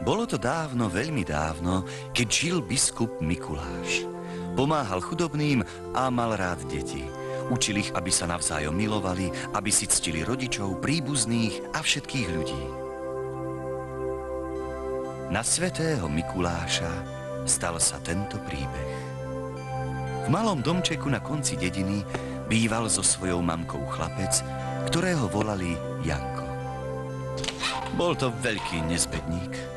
Bolo to dávno, veľmi dávno, keď žil biskup Mikuláš. Pomáhal chudobným a mal rád deti. Učil ich, aby sa navzájom milovali, aby si ctili rodičov, príbuzných a všetkých ľudí. Na svätého Mikuláša stal sa tento príbeh. V malom domčeku na konci dediny býval so svojou mamkou chlapec, ktorého volali Janko. Bol to veľký nezbedník.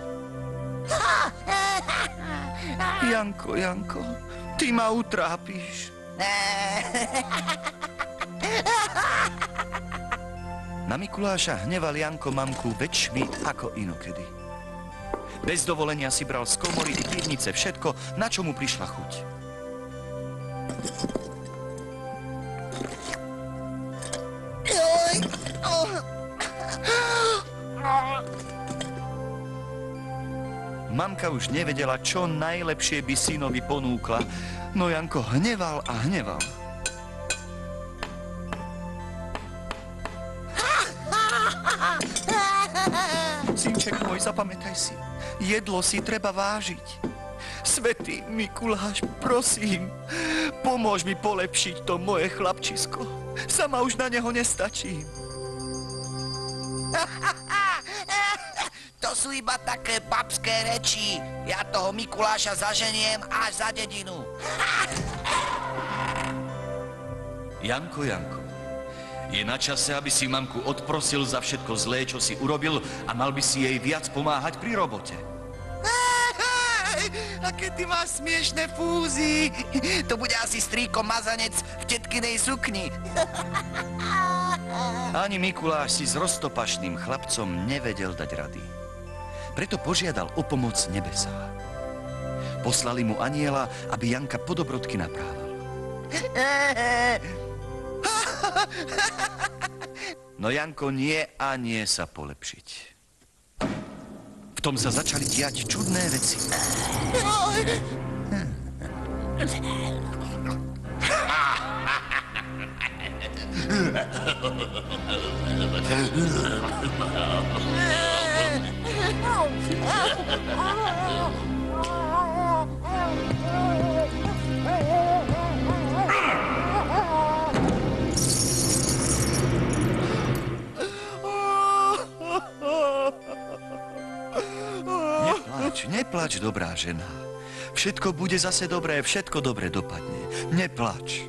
Janko, Janko, ty ma utrápiš. Na Mikuláša hneval Janko mamku väčšmi ako inokedy. Bez dovolenia si bral z komory i pivnice všetko, na čo mu prišla chuť. Mamka už nevedela, čo najlepšie by synovi ponúkla, no Janko hneval a hneval. Synček môj, zapamätaj si, jedlo si treba vážiť. Svätý Mikuláš, prosím, pomôž mi polepšiť to moje chlapčisko. Sama už na neho nestačím. To sú iba také babské reči. Ja toho Mikuláša zaženiem až za dedinu. Janko, Janko, je na čase, aby si mamku odprosil za všetko zlé, čo si urobil a mal by si jej viac pomáhať pri robote. Aké ty máš smiešné fúzy. To bude asi strýko mazanec v tetkinej sukni. Ani Mikuláš si s roztopašným chlapcom nevedel dať rady. Preto požiadal o pomoc nebesá. Poslali mu anjela, aby Janka po dobrodky naprával. No Janko nie a nie sa polepšiť. V tom sa začali diať čudné veci. Neplač, dobrá žena. Všetko bude zase dobré, všetko dobre dopadne. Neplač.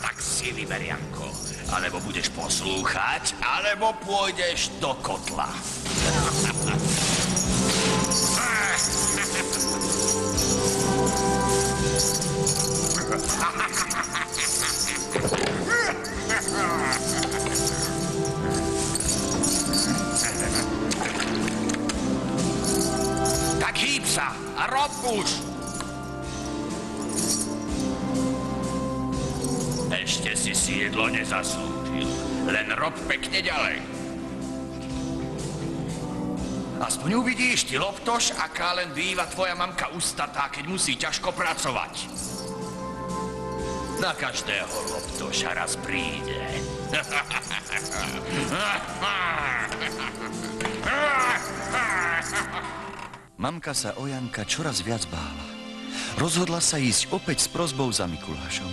Tak si vyber, Janko. Alebo budeš poslúchať, alebo pôjdeš do kotla. Tak hýb sa a rob už! Ešte si jedlo nezaslúžil, len rob pekne ďalej. Aspoň uvidíš, ty loptoš, aká len býva tvoja mamka ustatá, keď musí ťažko pracovať. Na každého loptoša raz príde. Mamka sa o Janka čoraz viac bála. Rozhodla sa ísť opäť s prosbou za Mikulášom.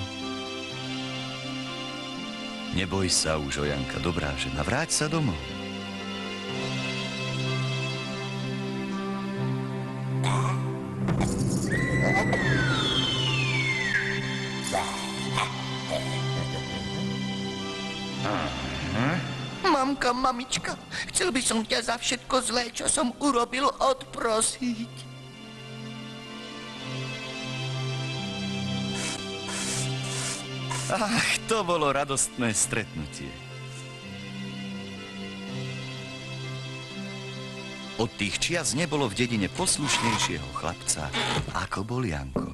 Neboj sa už o Janka, dobrá žena, vráť sa domov. Mamka, mamička, chcel by som ťa za všetko zlé, čo som urobil, odprosiť. Ach, to bolo radostné stretnutie. Od tých čias nebolo v dedine poslušnejšieho chlapca, ako bol Janko.